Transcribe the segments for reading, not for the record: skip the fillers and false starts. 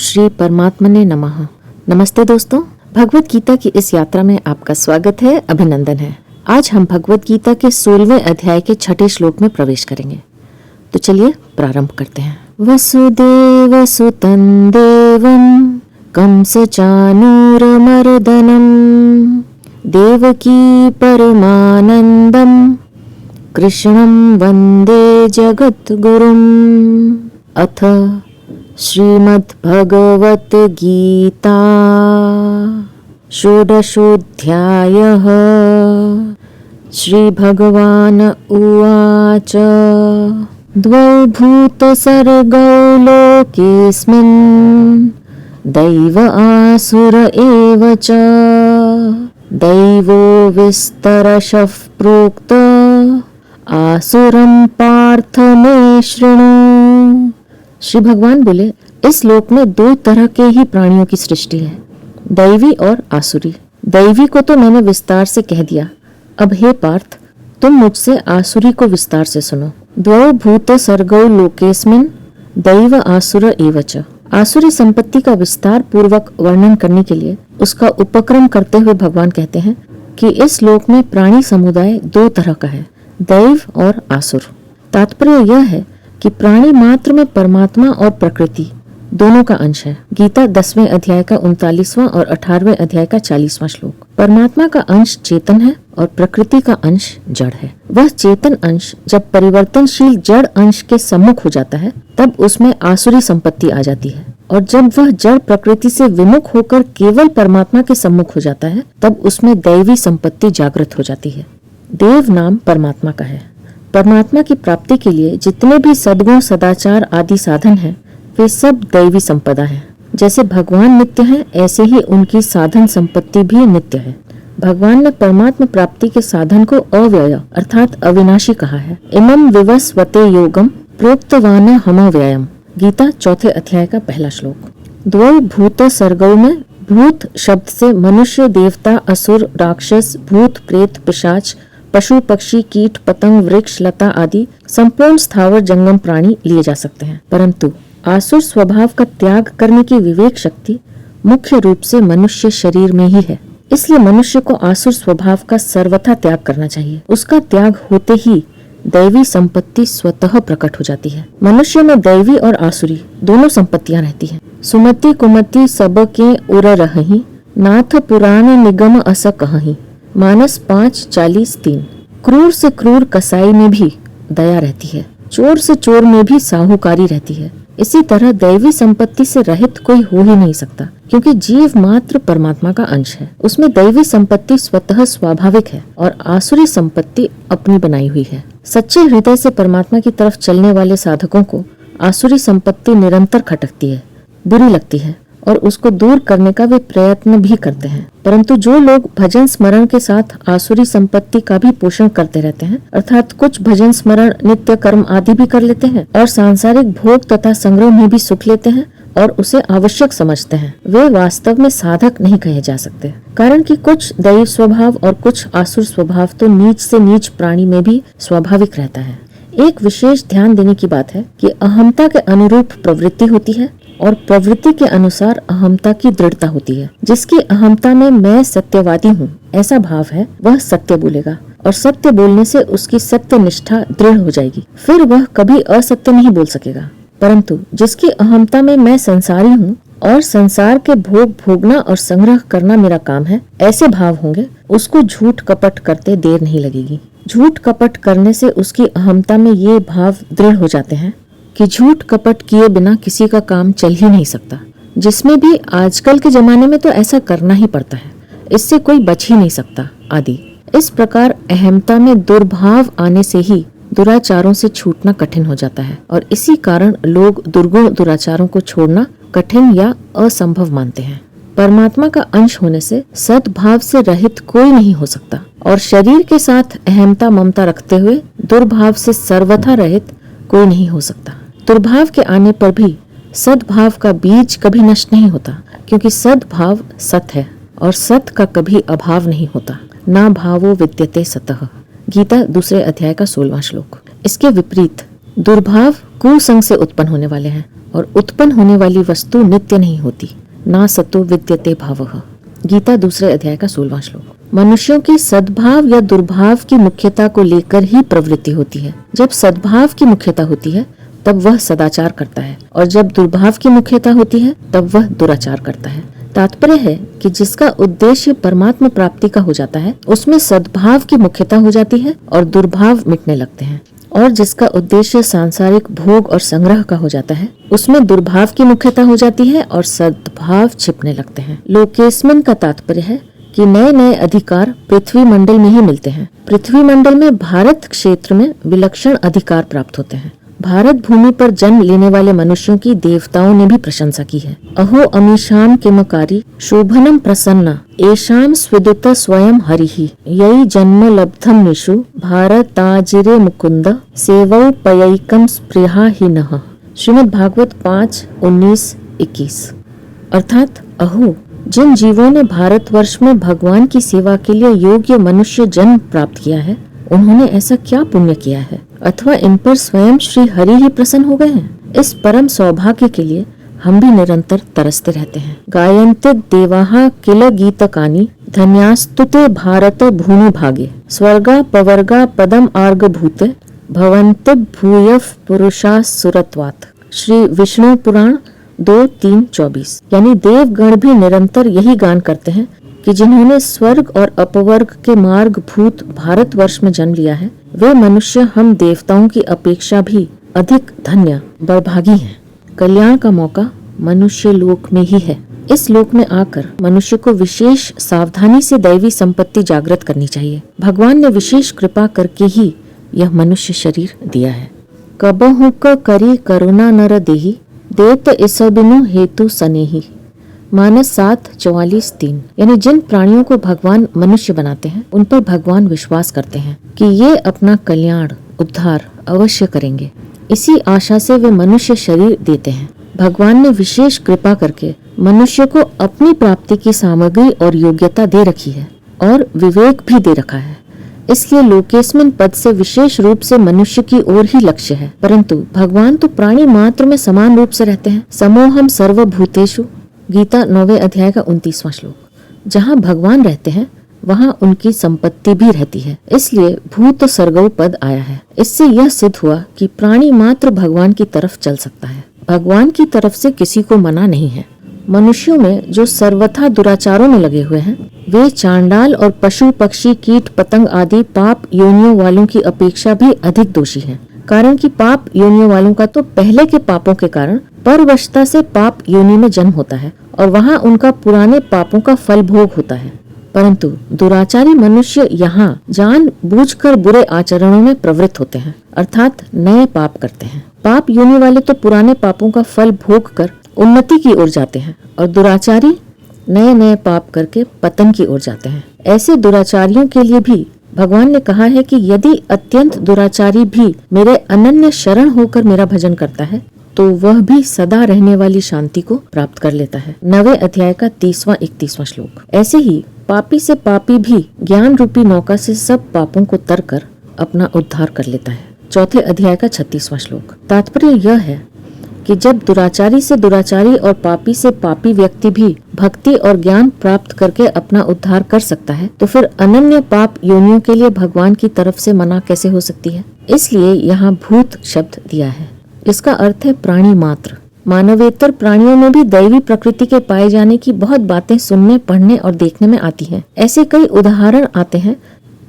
श्री परमात्मने नमः। नमस्ते दोस्तों, भगवत गीता की इस यात्रा में आपका स्वागत है, अभिनंदन है। आज हम भगवत गीता के 16वें अध्याय के 6ठे श्लोक में प्रवेश करेंगे। तो चलिए प्रारंभ करते हैं। वसुदेव सुतं देवं कंसचानूरमर्दनं देवकी परमानंदं कृष्णं वंदे जगद्गुरुम्। अथ श्रीमद्भगवत गीता षोडशोऽध्यायः। श्रीभगवान उवाच द्वौ भूतसर्गौ लोकेऽस्मिन् दैव आसुर एव च दैवो विस्तरशः प्रोक्त आसुरं पार्थ मे शृणु। श्री भगवान बोले, इस लोक में दो तरह के ही प्राणियों की सृष्टि है, दैवी और आसुरी। दैवी को तो मैंने विस्तार से कह दिया, अब हे पार्थ तुम मुझसे आसुरी को विस्तार से सुनो। द्वौ भूत सर्गौ लोकेस्मिन् दैव आसुर एव च। आसुरी संपत्ति का विस्तार पूर्वक वर्णन करने के लिए उसका उपक्रम करते हुए भगवान कहते हैं कि इस लोक में प्राणी समुदाय दो तरह का है, दैव और आसुर। तात्पर्य यह है कि प्राणी मात्र में परमात्मा और प्रकृति दोनों का अंश है। गीता 10वें अध्याय का 39वां और 18वें अध्याय का 40वां श्लोक। परमात्मा का अंश चेतन है और प्रकृति का अंश जड़ है। वह चेतन अंश जब परिवर्तनशील जड़ अंश के सम्मुख हो जाता है तब उसमें आसुरी संपत्ति आ जाती है, और जब वह जड़ प्रकृति से विमुख होकर केवल परमात्मा के सम्मुख हो जाता है तब उसमें दैवी संपत्ति जागृत हो जाती है। देव नाम परमात्मा का है। परमात्मा की प्राप्ति के लिए जितने भी सद्गुण सदाचार आदि साधन हैं, वे सब दैवी संपदा हैं। जैसे भगवान नित्य हैं, ऐसे ही उनकी साधन संपत्ति भी नित्य है। भगवान ने परमात्मा प्राप्ति के साधन को अव्यय अर्थात अविनाशी कहा है। इमं विवस्वते योगम प्रोक्तवान हमव्ययम्। गीता 4थे अध्याय का पहला श्लोक। द्वौ भूत सर्गौ में भूत शब्द से मनुष्य, देवता, असुर, राक्षस, भूत, प्रेत, पिशाच, पशु, पक्षी, कीट, पतंग, वृक्ष, लता आदि संपूर्ण स्थावर जंगम प्राणी लिए जा सकते हैं, परंतु आसुर स्वभाव का त्याग करने की विवेक शक्ति मुख्य रूप से मनुष्य शरीर में ही है। इसलिए मनुष्य को आसुर स्वभाव का सर्वथा त्याग करना चाहिए। उसका त्याग होते ही दैवी संपत्ति स्वतः प्रकट हो जाती है। मनुष्य में दैवी और आसुरी दोनों संपत्तियां रहती हैं। सुमति कुमति सब के उर रहहि, नाथ पुराण निगम अस कहहि। मानस 5:40-3। क्रूर से क्रूर कसाई में भी दया रहती है, चोर से चोर में भी साहूकारी रहती है। इसी तरह दैवी संपत्ति से रहित कोई हो ही नहीं सकता, क्योंकि जीव मात्र परमात्मा का अंश है। उसमें दैवी संपत्ति स्वतः स्वाभाविक है और आसुरी संपत्ति अपनी बनाई हुई है। सच्चे हृदय से परमात्मा की तरफ चलने वाले साधकों को आसुरी संपत्ति निरंतर खटकती है, बुरी लगती है और उसको दूर करने का वे प्रयत्न भी करते हैं। परंतु जो लोग भजन स्मरण के साथ आसुरी संपत्ति का भी पोषण करते रहते हैं, अर्थात कुछ भजन स्मरण, नित्य कर्म आदि भी कर लेते हैं और सांसारिक भोग तथा संग्रह में भी सुख लेते हैं और उसे आवश्यक समझते हैं, वे वास्तव में साधक नहीं कहे जा सकते। कारण कि कुछ दैव स्वभाव और कुछ आसुर स्वभाव तो नीच से नीच प्राणी में भी स्वाभाविक रहता है। एक विशेष ध्यान देने की बात है कि अहमता के अनुरूप प्रवृत्ति होती है और प्रवृत्ति के अनुसार अहमता की दृढ़ता होती है। जिसकी अहमता में मैं सत्यवादी हूँ ऐसा भाव है, वह सत्य बोलेगा और सत्य बोलने से उसकी सत्य निष्ठा दृढ़ हो जाएगी, फिर वह कभी असत्य नहीं बोल सकेगा। परंतु जिसकी अहमता में मैं संसारी हूँ और संसार के भोग भोगना और संग्रह करना मेरा काम है, ऐसे भाव होंगे, उसको झूठ कपट करते देर नहीं लगेगी। झूठ कपट करने से उसकी अहमता में ये भाव दृढ़ हो जाते हैं कि झूठ कपट किए बिना किसी का काम चल ही नहीं सकता। जिसमें भी आजकल के जमाने में तो ऐसा करना ही पड़ता है, इससे कोई बच ही नहीं सकता आदि। इस प्रकार अहमता में दुर्भाव आने से ही दुराचारों से छूटना कठिन हो जाता है और इसी कारण लोग दुर्गुण दुराचारों को छोड़ना कठिन या असंभव मानते हैं। परमात्मा का अंश होने से सद्भाव से रहित कोई नहीं हो सकता और शरीर के साथ अहमता ममता रखते हुए दुर्भाव से सर्वथा रहित कोई नहीं हो सकता। दुर्भाव के आने पर भी सद्भाव का बीज कभी नष्ट नहीं होता, क्योंकि सद्भाव सत है और सत का कभी अभाव नहीं होता। ना भावो विद्यते सतः। गीता 2 अध्याय का 16वां श्लोक। इसके विपरीत दुर्भाव कुसंग से उत्पन्न होने वाले हैं और उत्पन्न होने वाली वस्तु नित्य नहीं होती। ना सतो विद्यते भावः। गीता 2 अध्याय का 16वां श्लोक। मनुष्यों की सद्भाव या दुर्भाव की मुख्यता को लेकर ही प्रवृत्ति होती है। जब सद्भाव की मुख्यता होती है तब वह सदाचार करता है और जब दुर्भाव की मुख्यता होती है तब वह दुराचार करता है। तात्पर्य है कि जिसका उद्देश्य परमात्मा प्राप्ति का हो जाता है उसमें सद्भाव की मुख्यता हो जाती है और दुर्भाव मिटने लगते हैं, और जिसका उद्देश्य सांसारिक भोग और संग्रह का हो जाता है उसमें दुर्भाव की मुख्यता हो जाती है और सद्भाव छिपने लगते हैं। लोकेस्मिन का तात्पर्य है कि नए नए अधिकार पृथ्वी मंडल में ही मिलते हैं। पृथ्वी मंडल में भारत क्षेत्र में विलक्षण अधिकार प्राप्त होते हैं। भारत भूमि पर जन्म लेने वाले मनुष्यों की देवताओं ने भी प्रशंसा की है। अहो अमीशाम किमकारी शोभनम प्रसन्ना एशाम स्विदुत स्वयं हरिहि यई जन्म लब्धम निषु भारताजिरे मुकुंद सेवौ पयैकम स्पृहा ही नः। श्रीमद् भागवत 5:19-21। अर्थात अहो, जिन जीवों ने भारतवर्ष में भगवान की सेवा के लिए योग्य मनुष्य जन्म प्राप्त किया है उन्होंने ऐसा क्या पुण्य किया है, अथवा इन पर स्वयं श्री हरि ही प्रसन्न हो गए हैं। इस परम सौभाग्य के लिए हम भी निरंतर तरसते रहते हैं। गायन्ते देवाः किल गीतकानि धन्यास्तुते भारत भूमि भागे स्वर्गा पवर्गा पदम आर्ग भूते भवन्ति भूयः पुरुषा सुरत्वात्। श्री विष्णु पुराण 2:3-24। यानी देवगण भी निरंतर यही गान करते हैं कि जिन्होंने स्वर्ग और अपवर्ग के मार्ग भूत भारतवर्ष में जन्म लिया है वे मनुष्य हम देवताओं की अपेक्षा भी अधिक धन्य बड़भागी हैं। कल्याण का मौका मनुष्य लोक में ही है। इस लोक में आकर मनुष्य को विशेष सावधानी से दैवी संपत्ति जागृत करनी चाहिए। भगवान ने विशेष कृपा करके ही यह मनुष्य शरीर दिया है। कबहु क करी करुणा नर देहि देत इसबिनु हेतु सनेहि। मानस 7:44-3। यानी जिन प्राणियों को भगवान मनुष्य बनाते हैं उन पर भगवान विश्वास करते हैं कि ये अपना कल्याण उद्धार अवश्य करेंगे। इसी आशा से वे मनुष्य शरीर देते हैं। भगवान ने विशेष कृपा करके मनुष्य को अपनी प्राप्ति की सामग्री और योग्यता दे रखी है और विवेक भी दे रखा है। इसलिए लोकेस्मिन पद से विशेष रूप से मनुष्य की ओर ही लक्ष्य है, परंतु भगवान तो प्राणी मात्र में समान रूप से रहते हैं। समोहम सर्वभूतेषु। गीता 9वें अध्याय का 29वां श्लोक। जहाँ भगवान रहते हैं वहाँ उनकी संपत्ति भी रहती है, इसलिए भूत सर्गौ पद आया है। इससे यह सिद्ध हुआ कि प्राणी मात्र भगवान की तरफ चल सकता है, भगवान की तरफ से किसी को मना नहीं है। मनुष्यों में जो सर्वथा दुराचारों में लगे हुए हैं वे चांडाल और पशु पक्षी कीट पतंग आदि पाप योनियों वालों की अपेक्षा भी अधिक दोषी हैं। कारण कि पाप योनियों वालों का तो पहले के पापों के कारण परवशता से पाप योनि में जन्म होता है और वहाँ उनका पुराने पापों का फल भोग होता है, परंतु दुराचारी मनुष्य यहाँ जानबूझकर बुरे आचरणों में प्रवृत्त होते हैं, अर्थात नए पाप करते हैं। पाप योनि वाले तो पुराने पापों का फल भोग कर उन्नति की ओर जाते हैं और दुराचारी नए नए पाप करके पतन की ओर जाते हैं। ऐसे दुराचारियों के लिए भी भगवान ने कहा है कि यदि अत्यंत दुराचारी भी मेरे अनन्य शरण होकर मेरा भजन करता है तो वह भी सदा रहने वाली शांति को प्राप्त कर लेता है। 9वें अध्याय का 30वां-31वां श्लोक। ऐसे ही पापी से पापी भी ज्ञान रूपी नौका से सब पापों को तर कर अपना उद्धार कर लेता है। 4थे अध्याय का 36वां श्लोक। तात्पर्य यह है कि जब दुराचारी से दुराचारी और पापी से पापी व्यक्ति भी भक्ति और ज्ञान प्राप्त करके अपना उद्धार कर सकता है तो फिर अनन्य पाप योनियों के लिए भगवान की तरफ से मना कैसे हो सकती है। इसलिए यहाँ भूत शब्द दिया है। इसका अर्थ है प्राणी मात्र। मानवेतर प्राणियों में भी दैवी प्रकृति के पाए जाने की बहुत बातें सुनने, पढ़ने और देखने में आती हैं। ऐसे कई उदाहरण आते हैं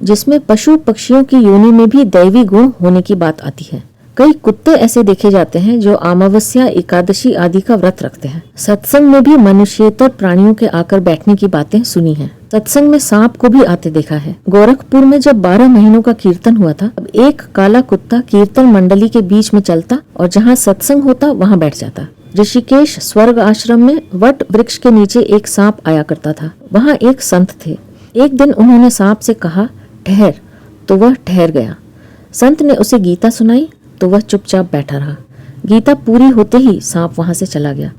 जिसमें पशु पक्षियों की योनि में भी दैवी गुण होने की बात आती है। कई कुत्ते ऐसे देखे जाते हैं जो अमावस्या, एकादशी आदि का व्रत रखते हैं। सत्संग में भी मनुष्येतर प्राणियों के आकर बैठने की बातें सुनी हैं। सत्संग में सांप को भी आते देखा है। गोरखपुर में जब 12 महीनों का कीर्तन हुआ था, अब एक काला कुत्ता कीर्तन मंडली के बीच में चलता और जहाँ सत्संग होता वहाँ बैठ जाता। ऋषिकेश स्वर्ग आश्रम में वट वृक्ष के नीचे एक सांप आया करता था। वहाँ एक संत थे। एक दिन उन्होंने सांप से कहा, ठहर, तो वह ठहर गया। संत ने उसे गीता सुनाई तो वह चुपचाप बैठा रहा। गीता पूरी होते ही सांप वहां से चला गया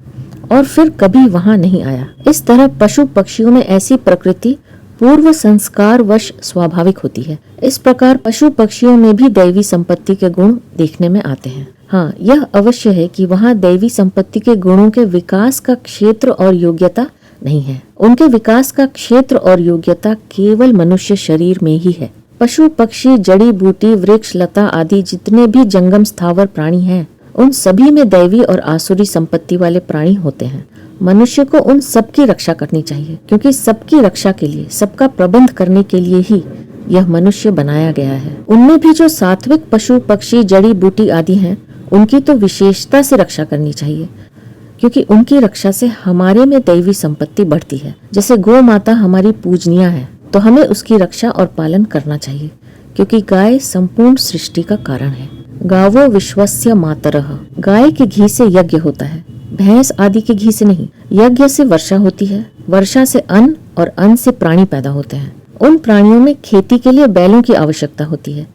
और फिर कभी वहां नहीं आया। इस तरह पशु पक्षियों में ऐसी प्रकृति पूर्व संस्कार वश स्वाभाविक होती है। इस प्रकार पशु पक्षियों में भी दैवी संपत्ति के गुण देखने में आते हैं। हाँ, यह अवश्य है कि वहाँ दैवी संपत्ति के गुणों के विकास का क्षेत्र और योग्यता नहीं है। उनके विकास का क्षेत्र और योग्यता केवल मनुष्य शरीर में ही है। पशु पक्षी, जड़ी बूटी, वृक्ष, लता आदि जितने भी जंगम स्थावर प्राणी हैं, उन सभी में दैवी और आसुरी संपत्ति वाले प्राणी होते हैं। मनुष्य को उन सबकी रक्षा करनी चाहिए, क्योंकि सबकी रक्षा के लिए, सबका प्रबंध करने के लिए ही यह मनुष्य बनाया गया है। उनमें भी जो सात्विक पशु पक्षी, जड़ी बूटी आदि हैं, उनकी तो विशेषता से रक्षा करनी चाहिए, क्योंकि उनकी रक्षा से हमारे में दैवी संपत्ति बढ़ती है। जैसे गौ माता हमारी पूजनीय है, तो हमें उसकी रक्षा और पालन करना चाहिए, क्योंकि गाय संपूर्ण सृष्टि का कारण है। गावो विश्वस्य मातरः। गाय के घी से यज्ञ होता है, भैंस आदि के घी से नहीं। यज्ञ से वर्षा होती है, वर्षा से अन्न और अन्न से प्राणी पैदा होते हैं। उन प्राणियों में खेती के लिए बैलों की आवश्यकता होती है।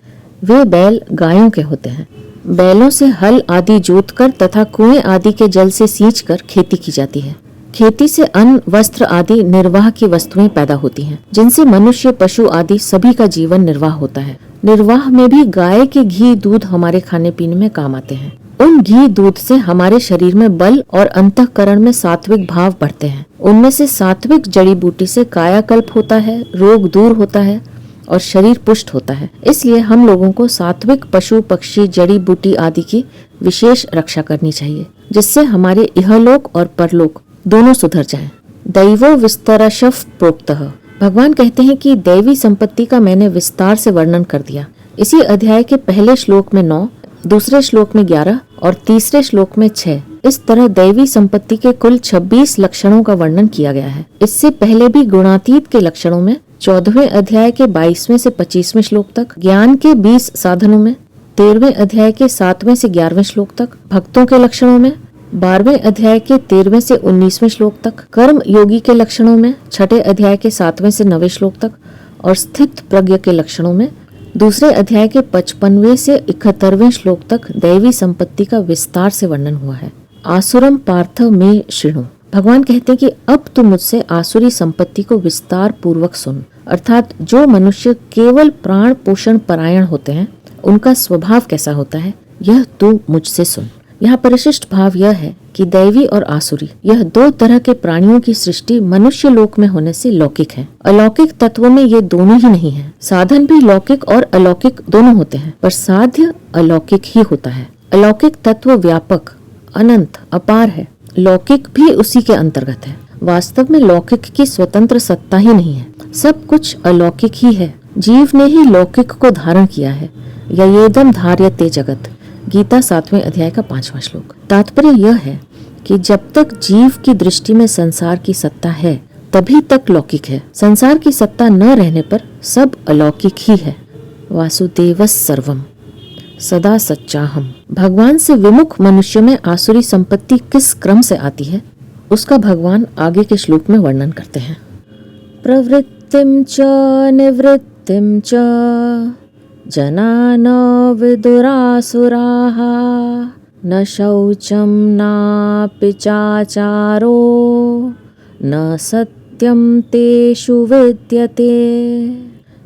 वे बैल गायों के होते हैं। बैलों से हल आदि जोतकर तथा कुएं आदि के जल से सींचकर खेती की जाती है। खेती से अन्न, वस्त्र आदि निर्वाह की वस्तुएं पैदा होती हैं, जिनसे मनुष्य, पशु आदि सभी का जीवन निर्वाह होता है। निर्वाह में भी गाय के घी, दूध हमारे खाने पीने में काम आते हैं। उन घी दूध से हमारे शरीर में बल और अंतःकरण में सात्विक भाव बढ़ते हैं। उनमें से सात्विक जड़ी बूटी से कायाकल्प होता है, रोग दूर होता है और शरीर पुष्ट होता है। इसलिए हम लोगों को सात्विक पशु पक्षी, जड़ी बूटी आदि की विशेष रक्षा करनी चाहिए, जिससे हमारे इहलोक और परलोक दोनों सुधर जाएं। दैवो विस्तरशः प्रोक्तः। भगवान कहते हैं कि दैवी संपत्ति का मैंने विस्तार से वर्णन कर दिया। इसी अध्याय के पहले श्लोक में 9, दूसरे श्लोक में 11 और तीसरे श्लोक में 6 इस तरह दैवी संपत्ति के कुल 26 लक्षणों का वर्णन किया गया है। इससे पहले भी गुणातीत के लक्षणों में 14वें अध्याय के 22वें से 25वें श्लोक तक, ज्ञान के 20 साधनों में 13वें अध्याय के 7वें से 11वें श्लोक तक, भक्तों के लक्षणों में 12वें अध्याय के 13वें से 19वें श्लोक तक, कर्म योगी के लक्षणों में 6ठे अध्याय के 7वें से 9वें श्लोक तक और स्थित प्रज्ञ के लक्षणों में दूसरे अध्याय के 55वें से 71वें श्लोक तक दैवी संपत्ति का विस्तार से वर्णन हुआ है। आसुरम पार्थ में शृणु। भगवान कहते हैं कि अब तू मुझसे आसुरी संपत्ति को विस्तार पूर्वक सुन। अर्थात जो मनुष्य केवल प्राण पोषण परायण होते हैं, उनका स्वभाव कैसा होता है, यह तू मुझसे सुन। यहाँ परिशिष्ट भाव यह है कि दैवी और आसुरी, यह दो तरह के प्राणियों की सृष्टि मनुष्य लोक में होने से लौकिक है। अलौकिक तत्वों में ये दोनों ही नहीं है। साधन भी लौकिक और अलौकिक दोनों होते हैं, पर साध्य अलौकिक ही होता है। अलौकिक तत्व व्यापक, अनंत, अपार है। लौकिक भी उसी के अंतर्गत है। वास्तव में लौकिक की स्वतंत्र सत्ता ही नहीं है, सब कुछ अलौकिक ही है। जीव ने ही लौकिक को धारण किया है। ययेदं धार्यते जगत, गीता 7वें अध्याय का 5वां श्लोक। तात्पर्य यह है कि जब तक जीव की दृष्टि में संसार की सत्ता है, तभी तक लौकिक है। संसार की सत्ता न रहने पर सब अलौकिक ही है। वासुदेवस् सर्वम सदा सच्चाहम। भगवान से विमुख मनुष्य में आसुरी संपत्ति किस क्रम से आती है, उसका भगवान आगे के श्लोक में वर्णन करते हैं। प्रवृत्तिम च निवृत्तिम च जना न विदुरासुराः न शौचं नापि चाचारो न सत्यम तेषु विद्यते।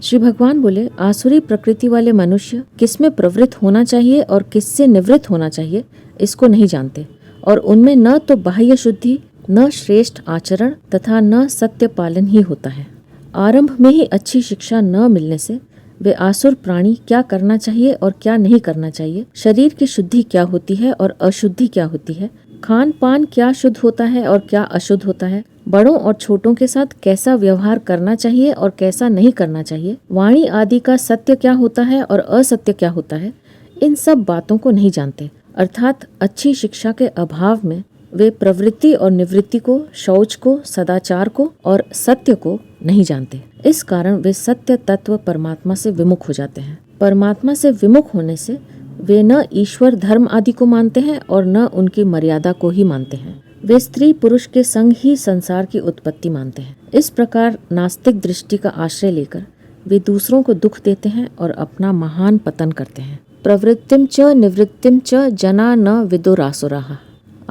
श्री भगवान बोले, आसुरी प्रकृति वाले मनुष्य किसमें प्रवृत्त होना चाहिए और किससे निवृत्त होना चाहिए, इसको नहीं जानते, और उनमें न तो बाह्य शुद्धि, न श्रेष्ठ आचरण तथा न सत्य पालन ही होता है। आरंभ में ही अच्छी शिक्षा न मिलने से वे आसुर प्राणी क्या करना चाहिए और क्या नहीं करना चाहिए, शरीर की शुद्धि क्या होती है और अशुद्धि क्या होती है, खान पान क्या शुद्ध होता है और क्या अशुद्ध होता है, बड़ों और छोटों के साथ कैसा व्यवहार करना चाहिए और कैसा नहीं करना चाहिए, वाणी आदि का सत्य क्या होता है और असत्य क्या होता है, इन सब बातों को नहीं जानते। अर्थात अच्छी शिक्षा के अभाव में वे प्रवृत्ति और निवृत्ति को, शौच को, सदाचार को और सत्य को नहीं जानते। इस कारण वे सत्य तत्व परमात्मा से विमुख हो जाते हैं। परमात्मा से विमुख होने से वे न ईश्वर धर्म आदि को मानते हैं और न उनकी मर्यादा को ही मानते हैं। वे स्त्री पुरुष के संग ही संसार की उत्पत्ति मानते हैं। इस प्रकार नास्तिक दृष्टि का आश्रय लेकर वे दूसरों को दुख देते हैं और अपना महान पतन करते हैं। प्रवृत्तिम च निवृत्तिम च जना न विदुरासुराः।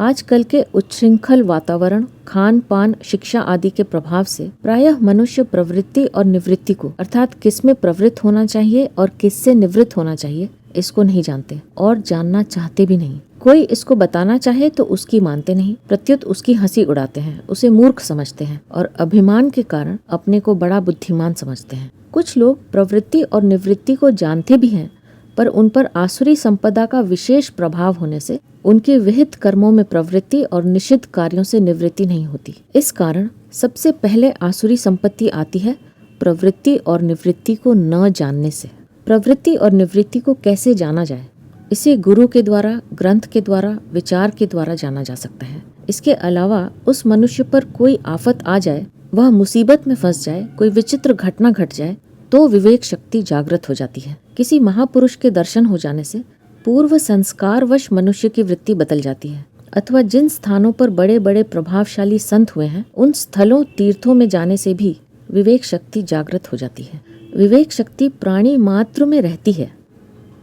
आजकल के उच्छृंखल वातावरण, खान पान, शिक्षा आदि के प्रभाव से प्रायः मनुष्य प्रवृत्ति और निवृत्ति को, अर्थात किस में प्रवृत्त होना चाहिए और किससे निवृत्त होना चाहिए, इसको नहीं जानते और जानना चाहते भी नहीं। कोई इसको बताना चाहे तो उसकी मानते नहीं, प्रत्युत उसकी हंसी उड़ाते हैं, उसे मूर्ख समझते हैं और अभिमान के कारण अपने को बड़ा बुद्धिमान समझते हैं। कुछ लोग प्रवृत्ति और निवृत्ति को जानते भी हैं, पर उन पर आसुरी संपदा का विशेष प्रभाव होने से उनके विहित कर्मों में प्रवृत्ति और निषिद्ध कार्यों से निवृत्ति नहीं होती। इस कारण सबसे पहले आसुरी संपत्ति आती है प्रवृत्ति और निवृत्ति को न जानने से। प्रवृत्ति और निवृत्ति को कैसे जाना जाए? इसे गुरु के द्वारा, ग्रंथ के द्वारा, विचार के द्वारा जाना जा सकता है। इसके अलावा उस मनुष्य पर कोई आफत आ जाए, वह मुसीबत में फंस जाए, कोई विचित्र घटना घट जाए, तो विवेक शक्ति जागृत हो जाती है। किसी महापुरुष के दर्शन हो जाने से पूर्व संस्कारवश मनुष्य की वृत्ति बदल जाती है, अथवा जिन स्थानों पर बड़े बड़े प्रभावशाली संत हुए हैं, उन स्थलों, तीर्थों में जाने से भी विवेक शक्ति जागृत हो जाती है। विवेक शक्ति प्राणी मात्र में रहती है,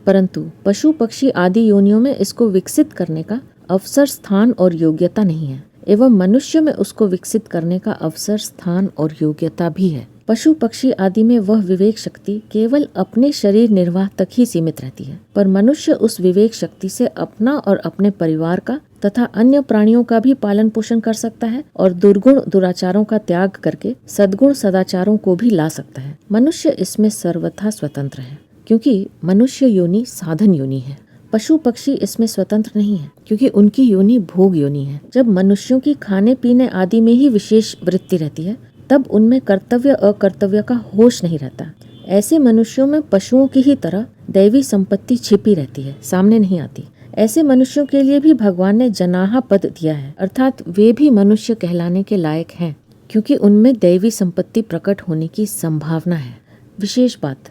परंतु पशु पक्षी आदि योनियों में इसको विकसित करने का अवसर, स्थान और योग्यता नहीं है, एवं मनुष्य में उसको विकसित करने का अवसर, स्थान और योग्यता भी है। पशु पक्षी आदि में वह विवेक शक्ति केवल अपने शरीर निर्वाह तक ही सीमित रहती है, पर मनुष्य उस विवेक शक्ति से अपना और अपने परिवार का तथा अन्य प्राणियों का भी पालन पोषण कर सकता है और दुर्गुण दुराचारों का त्याग करके सद्गुण सदाचारों को भी ला सकता है। मनुष्य इसमें सर्वथा स्वतंत्र है, क्योंकि मनुष्य योनि साधन योनि है। पशु पक्षी इसमें स्वतंत्र नहीं है, क्योंकि उनकी योनि भोग योनि है। जब मनुष्यों की खाने पीने आदि में ही विशेष वृत्ति रहती है, तब उनमें कर्तव्य अकर्तव्य का होश नहीं रहता। ऐसे मनुष्यों में पशुओं की ही तरह दैवी संपत्ति छिपी रहती है, सामने नहीं आती। ऐसे मनुष्यों के लिए भी भगवान ने जनाहा पद दिया है, अर्थात वे भी मनुष्य कहलाने के लायक हैं, क्योंकि उनमें दैवी संपत्ति प्रकट होने की संभावना है। विशेष बात,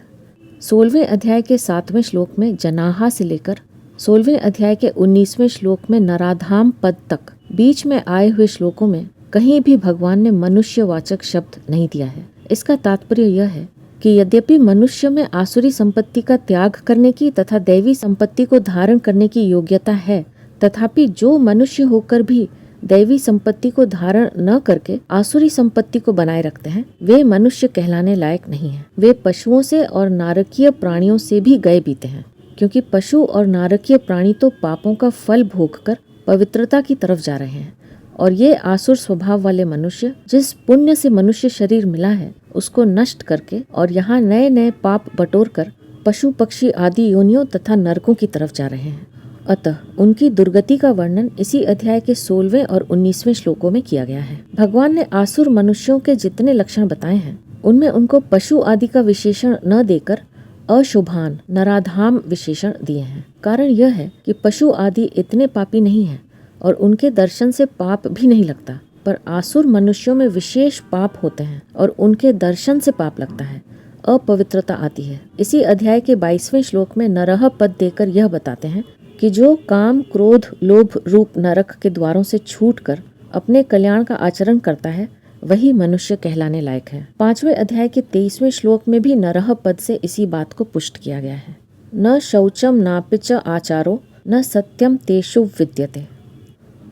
16वें अध्याय के 7वें श्लोक में जनाहा से लेकर 16वें अध्याय के 19वें श्लोक में नराधाम पद तक बीच में आए हुए श्लोकों में कहीं भी भगवान ने मनुष्यवाचक शब्द नहीं दिया है। इसका तात्पर्य यह है कि यद्यपि मनुष्य में आसुरी संपत्ति का त्याग करने की तथा दैवी संपत्ति को धारण करने की योग्यता है, तथापि जो मनुष्य होकर भी दैवी संपत्ति को धारण न करके आसुरी संपत्ति को बनाए रखते हैं, वे मनुष्य कहलाने लायक नहीं हैं। वे पशुओं से और नारकीय प्राणियों से भी गए बीते हैं, क्योंकि पशु और नारकीय प्राणी तो पापों का फल भोगकर पवित्रता की तरफ जा रहे हैं, और ये आसुर स्वभाव वाले मनुष्य जिस पुण्य से मनुष्य शरीर मिला है उसको नष्ट करके और यहाँ नए नए पाप बटोर कर पशु पक्षी आदि योनियों तथा नरकों की तरफ जा रहे हैं। अतः उनकी दुर्गति का वर्णन इसी अध्याय के 16वें और 19वें श्लोकों में किया गया है। भगवान ने आसुर मनुष्यों के जितने लक्षण बताए हैं, उनमें उनको पशु आदि का विशेषण न देकर अशुभान, नराधाम विशेषण दिए हैं। कारण यह है कि पशु आदि इतने पापी नहीं हैं और उनके दर्शन से पाप भी नहीं लगता, पर आसुर मनुष्यों में विशेष पाप होते हैं और उनके दर्शन से पाप लगता है, अपवित्रता आती है। इसी अध्याय के 22वें श्लोक में नरह पद देकर यह बताते हैं कि जो काम, क्रोध, लोभ रूप नरक के द्वारों से छूटकर अपने कल्याण का आचरण करता है, वही मनुष्य कहलाने लायक है। 5वें अध्याय के 23वें श्लोक में भी नरह पद से इसी बात को पुष्ट किया गया है। न शौचम नापिच आचारो न सत्यम तेषु विद्यते।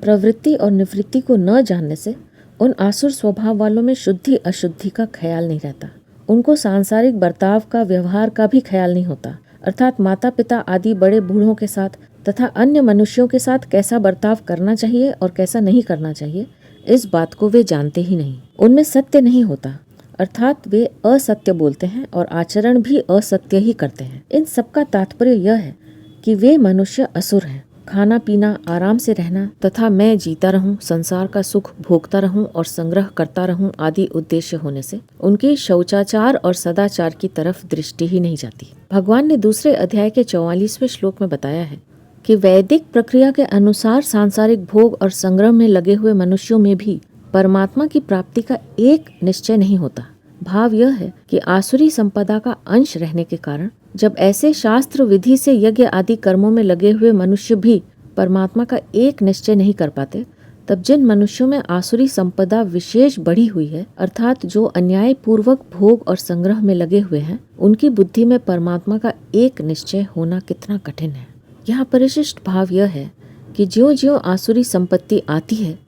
प्रवृत्ति और निवृत्ति को न जानने से उन आसुर स्वभाव वालों में शुद्धि अशुद्धि का ख्याल नहीं रहता। उनको सांसारिक बर्ताव का, व्यवहार का भी ख्याल नहीं होता, अर्थात माता पिता आदि बड़े बूढ़ों के साथ तथा अन्य मनुष्यों के साथ कैसा बर्ताव करना चाहिए और कैसा नहीं करना चाहिए, इस बात को वे जानते ही नहीं। उनमें सत्य नहीं होता, अर्थात वे असत्य बोलते हैं और आचरण भी असत्य ही करते हैं। इन सबका तात्पर्य यह है कि वे मनुष्य असुर हैं। खाना पीना, आराम से रहना तथा मैं जीता रहूं, संसार का सुख भोगता रहूं और संग्रह करता रहूं आदि उद्देश्य होने से उनकी शौचाचार और सदाचार की तरफ दृष्टि ही नहीं जाती। भगवान ने दूसरे अध्याय के 44वें श्लोक में बताया है कि वैदिक प्रक्रिया के अनुसार सांसारिक भोग और संग्रह में लगे हुए मनुष्यों में भी परमात्मा की प्राप्ति का एक निश्चय नहीं होता। भाव यह है कि आसुरी संपदा का अंश रहने के कारण जब ऐसे शास्त्र विधि से यज्ञ आदि कर्मों में लगे हुए मनुष्य भी परमात्मा का एक निश्चय नहीं कर पाते, तब जिन मनुष्यों में आसुरी संपदा विशेष बढ़ी हुई है, अर्थात जो अन्याय पूर्वक भोग और संग्रह में लगे हुए हैं, उनकी बुद्धि में परमात्मा का एक निश्चय होना कितना कठिन है। यहाँ परिशिष्ट भाव यह है कि ज्यों-ज्यों आसुरी संपत्ति आती है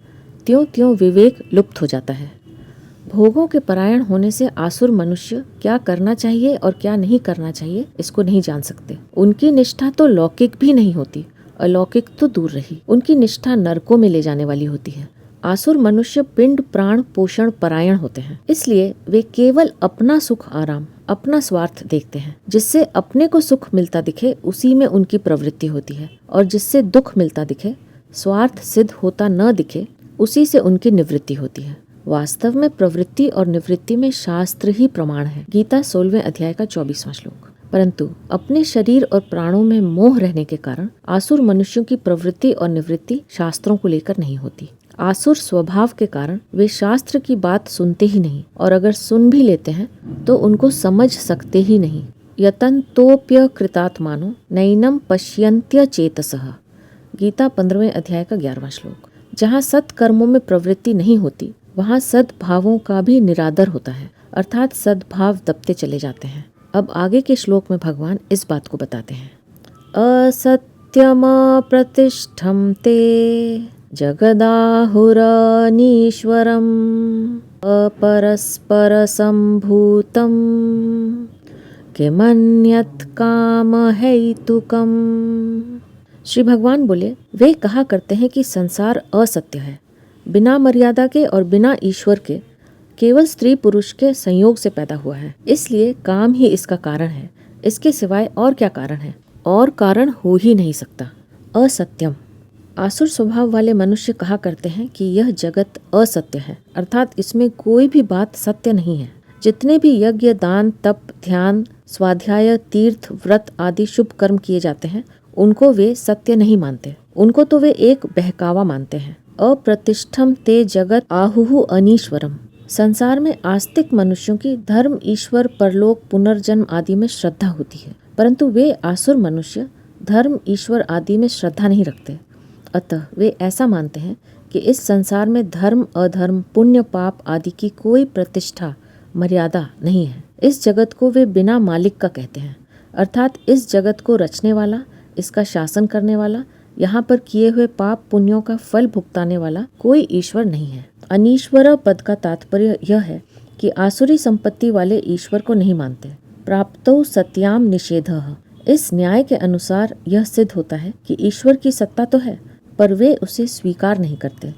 त्यों-त्यों विवेक लुप्त हो जाता है। भोगों के परायण होने से आसुर मनुष्य क्या करना चाहिए और क्या नहीं करना चाहिए इसको नहीं जान सकते। उनकी निष्ठा तो लौकिक भी नहीं होती, अलौकिक तो दूर रही, उनकी निष्ठा नरकों में ले जाने वाली होती है। आसुर मनुष्य पिंड प्राण पोषण परायण होते हैं, इसलिए वे केवल अपना सुख आराम, अपना स्वार्थ देखते हैं। जिससे अपने को सुख मिलता दिखे उसी में उनकी प्रवृत्ति होती है, और जिससे दुख मिलता दिखे, स्वार्थ सिद्ध होता न दिखे, उसी से उनकी निवृत्ति होती है। वास्तव में प्रवृत्ति और निवृत्ति में शास्त्र ही प्रमाण है। गीता 16वें अध्याय का 24वां श्लोक। परंतु अपने शरीर और प्राणों में मोह रहने के कारण आसुर मनुष्यों की प्रवृत्ति और निवृत्ति शास्त्रों को लेकर नहीं होती। आसुर स्वभाव के कारण वे शास्त्र की बात सुनते ही नहीं, और अगर सुन भी लेते हैं तो उनको समझ सकते ही नहीं। यतन्तोप्य कृतात्मानो नैनम पश्यन्त्य चेतसः। गीता 15वें अध्याय का 11वां श्लोक। जहाँ सत्कर्मों में प्रवृत्ति नहीं होती वहाँ सद्भावों का भी निरादर होता है, अर्थात सद्भाव दबते चले जाते हैं। अब आगे के श्लोक में भगवान इस बात को बताते हैं। असत्यम प्रतिष्ठम ते जगदाहुरनीश्वरम अपरस्पर संभूतम किमन्यत् काम हेतुकम। श्री भगवान बोले, वे कहा करते हैं कि संसार असत्य है, बिना मर्यादा के और बिना ईश्वर के केवल स्त्री पुरुष के संयोग से पैदा हुआ है, इसलिए काम ही इसका कारण है। इसके सिवाय और क्या कारण है? और कारण हो ही नहीं सकता। असत्यम। आसुर स्वभाव वाले मनुष्य कहा करते हैं कि यह जगत असत्य है, अर्थात इसमें कोई भी बात सत्य नहीं है। जितने भी यज्ञ, दान, तप, ध्यान, स्वाध्याय, तीर्थ, व्रत आदि शुभ कर्म किए जाते हैं उनको वे सत्य नहीं मानते, उनको तो वे एक बहकावा मानते हैं। अप्रतिष्ठम ते जगत आहुहु अनीश्वरम। संसार में आस्तिक मनुष्यों की धर्म, ईश्वर, परलोक, पुनर्जन्म आदि में श्रद्धा होती है, परंतु वे आसुर मनुष्य धर्म, ईश्वर आदि में श्रद्धा नहीं रखते। अतः वे ऐसा मानते हैं कि इस संसार में धर्म, अधर्म, पुण्य, पाप आदि की कोई प्रतिष्ठा, मर्यादा नहीं है। इस जगत को वे बिना मालिक का कहते हैं, अर्थात इस जगत को रचने वाला, इसका शासन करने वाला, यहाँ पर किए हुए पाप पुण्यों का फल भुगताने वाला कोई ईश्वर नहीं है। अनीश्वर पद का तात्पर्य यह है कि आसुरी संपत्ति वाले ईश्वर को नहीं मानते। प्राप्तो सत्याम निषेधः। इस न्याय के अनुसार यह सिद्ध होता है कि ईश्वर की सत्ता तो है, पर वे उसे स्वीकार नहीं करते।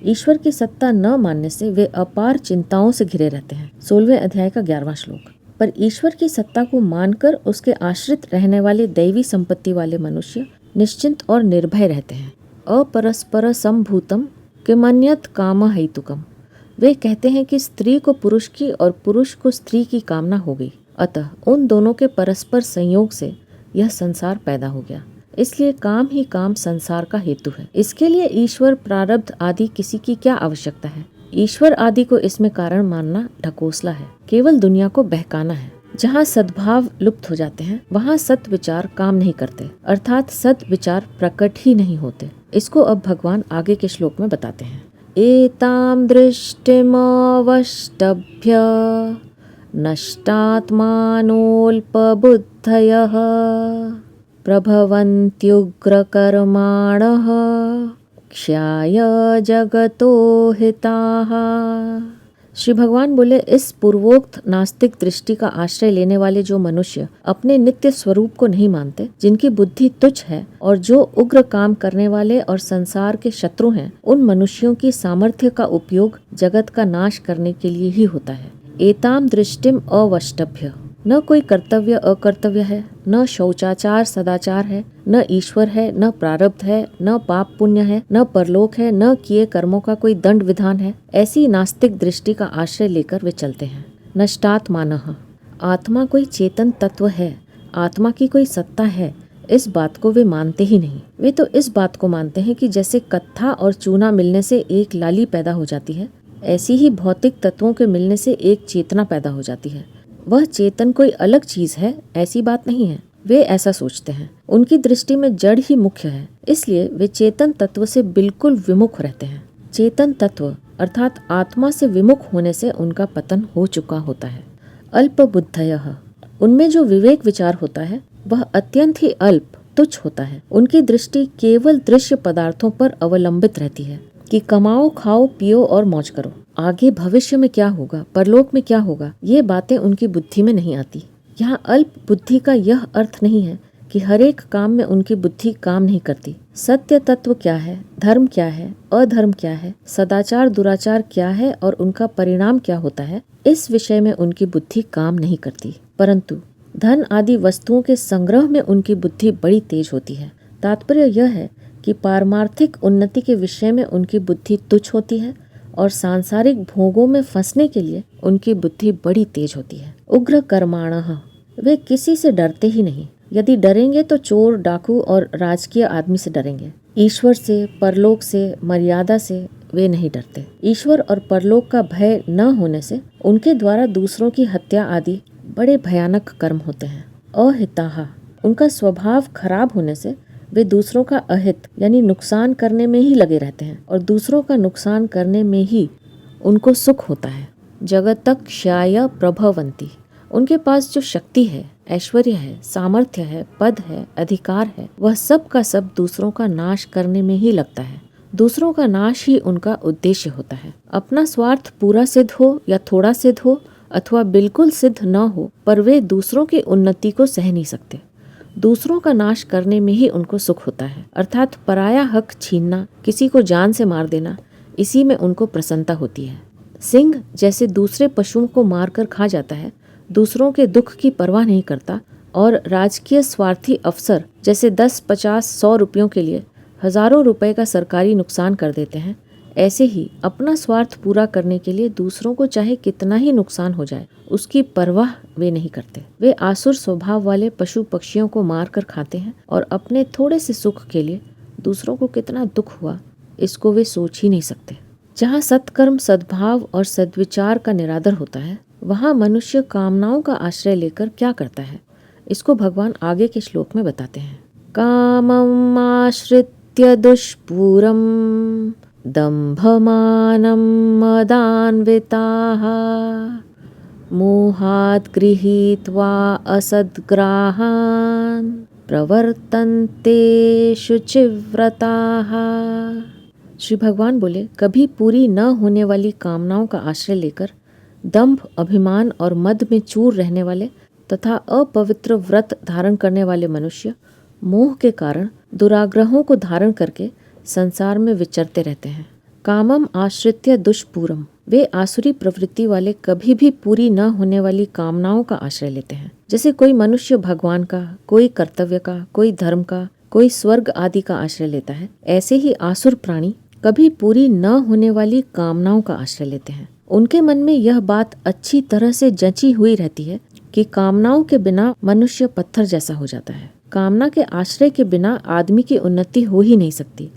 ईश्वर की सत्ता न मानने से वे अपार चिंताओं से घिरे रहते हैं। 16वें अध्याय का 11वां श्लोक। पर ईश्वर की सत्ता को मानकर उसके आश्रित रहने वाले दैवी संपत्ति वाले मनुष्य निश्चिंत और निर्भय रहते हैं। अपरस्पर संभूतम किमन्यत् काम हेतुकम। वे कहते हैं कि स्त्री को पुरुष की और पुरुष को स्त्री की कामना हो गई, अतः उन दोनों के परस्पर संयोग से यह संसार पैदा हो गया। इसलिए काम ही काम संसार का हेतु है। इसके लिए ईश्वर, प्रारब्ध आदि किसी की क्या आवश्यकता है? ईश्वर आदि को इसमें कारण मानना ढकोसला है, केवल दुनिया को बहकाना है। जहाँ सद्भाव लुप्त हो जाते हैं वहाँ सत विचार काम नहीं करते, अर्थात सत विचार प्रकट ही नहीं होते। इसको अब भगवान आगे के श्लोक में बताते हैं। एताम दृष्टिमवष्टभ्य नष्टात्मानोऽल्पबुद्धयः प्रभवन्त्युग्रकर्माणः क्षयाय जगतो हिताः। श्री भगवान बोले, इस पूर्वोक्त नास्तिक दृष्टि का आश्रय लेने वाले जो मनुष्य अपने नित्य स्वरूप को नहीं मानते, जिनकी बुद्धि तुच्छ है और जो उग्र काम करने वाले और संसार के शत्रु हैं, उन मनुष्यों की सामर्थ्य का उपयोग जगत का नाश करने के लिए ही होता है। एताम दृष्टिम अवष्टभ्य। न कोई कर्तव्य अकर्तव्य है, न शौचाचार सदाचार है, न ईश्वर है, न प्रारब्ध है, न पाप पुण्य है, न परलोक है, न किए कर्मों का कोई दंड विधान है। ऐसी नास्तिक दृष्टि का आश्रय लेकर वे चलते हैं। नष्टात्मानः। आत्मा कोई चेतन तत्व है, आत्मा की कोई सत्ता है, इस बात को वे मानते ही नहीं। वे तो इस बात को मानते हैं कि जैसे कत्था और चूना मिलने से एक लाली पैदा हो जाती है, ऐसी ही भौतिक तत्वों के मिलने से एक चेतना पैदा हो जाती है। वह चेतन कोई अलग चीज है, ऐसी बात नहीं है। वे ऐसा सोचते हैं। उनकी दृष्टि में जड़ ही मुख्य है, इसलिए वे चेतन तत्व से बिल्कुल विमुख रहते हैं। चेतन तत्व अर्थात आत्मा से विमुख होने से उनका पतन हो चुका होता है। अल्प बुद्धयः। उनमें जो विवेक विचार होता है वह अत्यंत ही अल्प तुच्छ होता है। उनकी दृष्टि केवल दृश्य पदार्थों पर अवलंबित रहती है कि कमाओ, खाओ, पियो और मौज करो। आगे भविष्य में क्या होगा, परलोक में क्या होगा, ये बातें उनकी बुद्धि में नहीं आती। यहाँ अल्प बुद्धि का यह अर्थ नहीं है कि हर एक काम में उनकी बुद्धि काम नहीं करती। सत्य तत्व क्या है, धर्म क्या है, अधर्म क्या है, सदाचार दुराचार क्या है और उनका परिणाम क्या होता है, इस विषय में उनकी बुद्धि काम नहीं करती। परंतु धन आदि वस्तुओं के संग्रह में उनकी बुद्धि बड़ी तेज होती है। तात्पर्य यह है कि पारमार्थिक उन्नति के विषय में उनकी बुद्धि तुच्छ होती है और सांसारिक भोगों में फंसने के लिए उनकी बुद्धि बड़ी तेज होती है। उग्र कर्माणः, वे किसी से डरते ही नहीं। यदि डरेंगे तो चोर, डाकू और राजकीय आदमी से डरेंगे। ईश्वर से, परलोक से, मर्यादा से वे नहीं डरते। ईश्वर और परलोक का भय न होने से उनके द्वारा दूसरों की हत्या आदि बड़े भयानक कर्म होते हैं। अहिताः, उनका स्वभाव खराब होने से वे दूसरों का अहित यानी नुकसान करने में ही लगे रहते हैं और दूसरों का नुकसान करने में ही उनको सुख होता है। जगतक्षयाय प्रभवन्ति, उनके पास जो शक्ति है, ऐश्वर्य है, सामर्थ्य है, पद है, अधिकार है, वह सब का सब दूसरों का नाश करने में ही लगता है। दूसरों का नाश ही उनका उद्देश्य होता है। अपना स्वार्थ पूरा सिद्ध हो या थोड़ा सिद्ध हो अथवा बिल्कुल सिद्ध न हो, पर वे दूसरों की उन्नति को सह नहीं सकते। दूसरों का नाश करने में ही उनको सुख होता है, अर्थात पराया हक छीनना, किसी को जान से मार देना, इसी में उनको प्रसन्नता होती है। सिंह जैसे दूसरे पशुओं को मारकर खा जाता है, दूसरों के दुख की परवाह नहीं करता, और राजकीय स्वार्थी अफसर जैसे 10, 50, 100 रुपयों के लिए हजारों रुपए का सरकारी नुकसान कर देते हैं, ऐसे ही अपना स्वार्थ पूरा करने के लिए दूसरों को चाहे कितना ही नुकसान हो जाए उसकी परवाह वे नहीं करते। वे आसुर स्वभाव वाले पशु पक्षियों को मार कर खाते हैं और अपने थोड़े से सुख के लिए दूसरों को कितना दुख हुआ इसको वे सोच ही नहीं सकते। जहाँ सत्कर्म, सद्भाव और सद्विचार का निरादर होता है, वहाँ मनुष्य कामनाओं का आश्रय लेकर क्या करता है, इसको भगवान आगे के श्लोक में बताते हैं। कामम् आश्रित्य दुष्पूरम दम्भमानं मदान्विताः मोहात् गृहीत्वा असद्ग्राहान् प्रवर्तन्ते शुचिव्रताः। श्री भगवान बोले, कभी पूरी न होने वाली कामनाओं का आश्रय लेकर दंभ, अभिमान और मद में चूर रहने वाले तथा अपवित्र व्रत धारण करने वाले मनुष्य मोह के कारण दुराग्रहों को धारण करके संसार में विचरते रहते हैं। कामम आश्रित्य दुष्पूरम, वे आसुरी प्रवृत्ति वाले कभी भी पूरी न होने वाली कामनाओं का आश्रय लेते हैं। जैसे कोई मनुष्य भगवान का, कोई कर्तव्य का, कोई धर्म का, कोई स्वर्ग आदि का आश्रय लेता है, ऐसे ही आसुर प्राणी कभी पूरी न होने वाली कामनाओं का आश्रय लेते हैं। उनके मन में यह बात अच्छी तरह से जची हुई रहती है कि कामनाओं के बिना मनुष्य पत्थर जैसा हो जाता है। कामना के आश्रय के बिना आदमी की उन्नति हो ही नहीं सकती।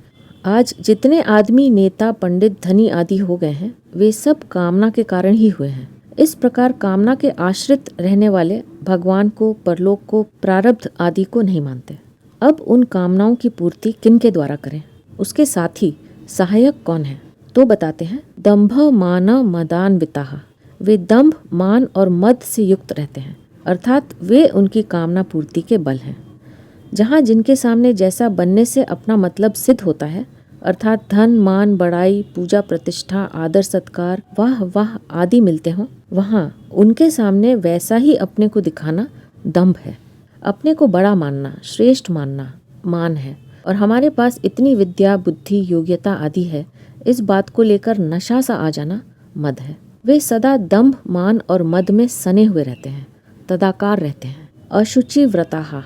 आज जितने आदमी नेता, पंडित, धनी आदि हो गए हैं, वे सब कामना के कारण ही हुए हैं। इस प्रकार कामना के आश्रित रहने वाले भगवान को, परलोक को, प्रारब्ध आदि को नहीं मानते। अब उन कामनाओं की पूर्ति किन के द्वारा करें, उसके साथी सहायक कौन है, तो बताते हैं। दंभ मान मदान्विताः, वे दंभ, मान और मद से युक्त रहते हैं, अर्थात वे उनकी कामना पूर्ति के बल हैं। जहाँ जिनके सामने जैसा बनने से अपना मतलब सिद्ध होता है, अर्थात धन, मान, बड़ाई, पूजा, प्रतिष्ठा, आदर, सत्कार, वाह वाह आदि मिलते हों, वहाँ उनके सामने वैसा ही अपने को दिखाना दंभ है। अपने को बड़ा मानना, श्रेष्ठ मानना मान है। और हमारे पास इतनी विद्या, बुद्धि, योग्यता आदि है, इस बात को लेकर नशा सा आ जाना मद है। वे सदा दंभ, मान और मद में सने हुए रहते हैं, तदाकार रहते हैं। अशुचि व्रताः,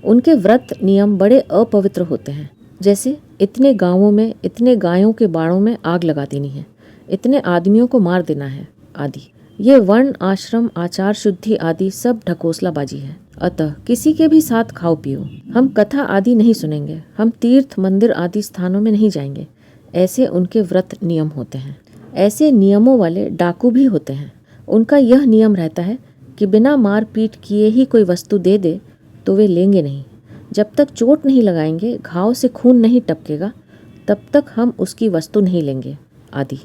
उनके व्रत नियम बड़े अपवित्र होते हैं। जैसे इतने गांवों में, इतने गायों के बाड़ों में आग लगा देनी है, इतने आदमियों को मार देना है आदि। ये वर्ण, आश्रम, आचार शुद्धि आदि सब ढकोसलाबाजी है। अतः किसी के भी साथ खाओ पियो, हम कथा आदि नहीं सुनेंगे, हम तीर्थ, मंदिर आदि स्थानों में नहीं जाएंगे, ऐसे उनके व्रत नियम होते हैं। ऐसे नियमों वाले डाकू भी होते हैं। उनका यह नियम रहता है कि बिना मार पीट किए ही कोई वस्तु दे दे तो वे लेंगे नहीं। जब तक चोट नहीं लगाएंगे, घाव से खून नहीं टपकेगा, तब तक हम उसकी वस्तु नहीं लेंगे आदि।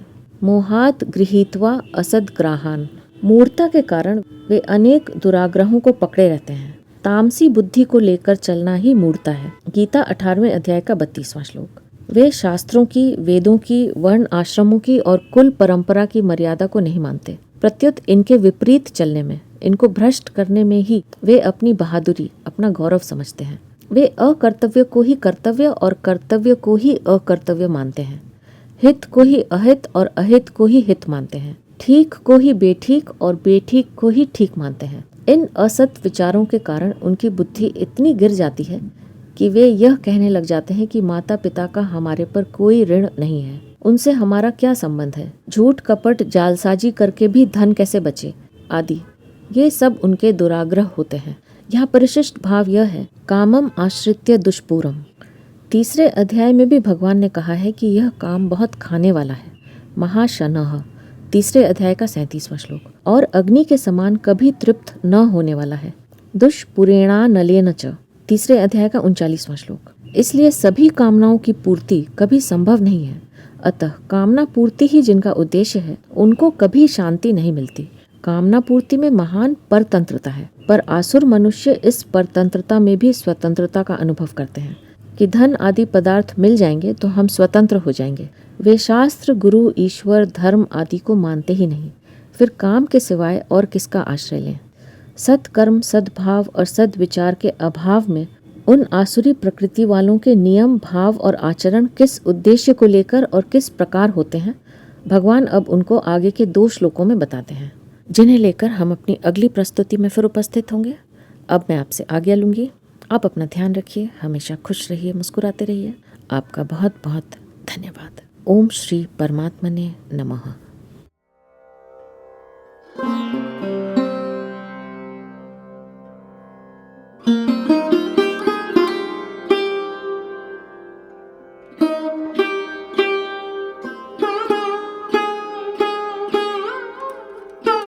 मोहात गृहीत्वा असद्ग्राहान, मूर्ता के कारण वे अनेक दुराग्रहों को पकड़े रहते हैं। तामसी बुद्धि को लेकर चलना ही मूर्खता है। गीता 18वें अध्याय का 32वां श्लोक। वे शास्त्रों की, वेदों की, वर्ण आश्रमों की और कुल परंपरा की मर्यादा को नहीं मानते। प्रत्युत इनके विपरीत चलने में, इनको भ्रष्ट करने में ही वे अपनी बहादुरी, अपना गौरव समझते हैं। वे अकर्तव्य को ही कर्तव्य और कर्तव्य को ही अकर्तव्य मानते हैं। हित को ही अहित और अहित को ही हित मानते हैं। ठीक को ही बेठीक और बेठीक को ही ठीक मानते हैं। इन असत विचारों के कारण उनकी बुद्धि इतनी गिर जाती है कि वे यह कहने लग जाते हैं कि माता पिता का हमारे पर कोई ऋण नहीं है, उनसे हमारा क्या संबंध है, झूठ कपट जालसाजी करके भी धन कैसे बचे आदि। ये सब उनके दुराग्रह होते हैं। यहाँ परिशिष्ट भाव यह है, कामम आश्रित्य दुष्पूरम। तीसरे अध्याय में भी भगवान ने कहा है कि यह काम बहुत खाने वाला है। महाशनः, तीसरे अध्याय का 37वां श्लोक। और अग्नि के समान कभी तृप्त न होने वाला है। दुष्पुरेणा नलेन च, तीसरे अध्याय का 39वां श्लोक। इसलिए सभी कामनाओं की पूर्ति कभी संभव नहीं है। अतः कामना पूर्ति ही जिनका उद्देश्य है, उनको कभी शांति नहीं मिलती। कामना पूर्ति में महान परतंत्रता है, पर आसुर मनुष्य इस परतंत्रता में भी स्वतंत्रता का अनुभव करते हैं कि धन आदि पदार्थ मिल जाएंगे तो हम स्वतंत्र हो जाएंगे। वे शास्त्र, गुरु, ईश्वर, धर्म आदि को मानते ही नहीं, फिर काम के सिवाय और किसका आश्रय लें। सत्कर्म, सद्भाव और सद्विचार के अभाव में उन आसुरी प्रकृति वालों के नियम, भाव और आचरण किस उद्देश्य को लेकर और किस प्रकार होते हैं, भगवान अब उनको आगे के 2 श्लोकों में बताते हैं, जिन्हें लेकर हम अपनी अगली प्रस्तुति में फिर उपस्थित होंगे। अब मैं आपसे आज्ञा लूंगी। आप अपना ध्यान रखिए, हमेशा खुश रहिए, मुस्कुराते रहिए। आपका बहुत बहुत धन्यवाद। ओम श्री परमात्मने नमः।